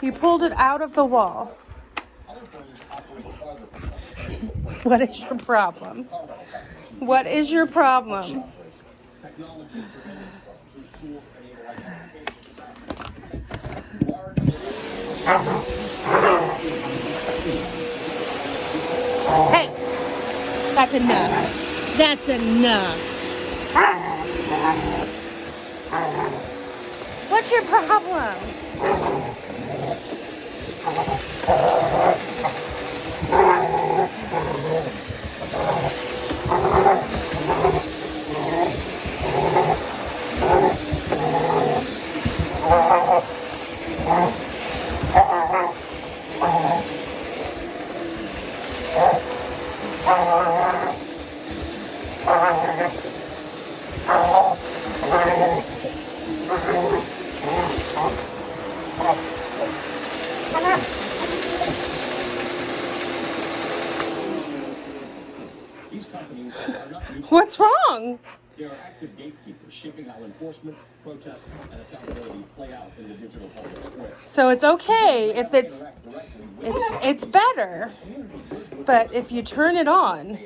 You pulled it out of the wall. What is your problem? What is your problem? Hey, that's enough. That's enough. What's your problem? What's wrong? There are active gatekeepers shaping how enforcement, protest, and accountability play out in the digital public square. So it's okay if it's better, but if you turn it on.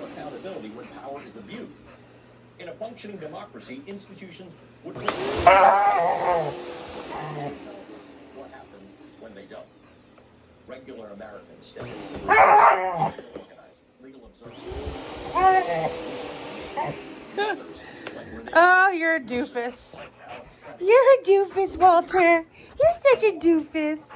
Accountability when power is abused. In a functioning democracy, institutions would what happens when they don't. Regular Americans step in. Legal observers. Oh, you're a doofus. You're a doofus, Walter. You're such a doofus.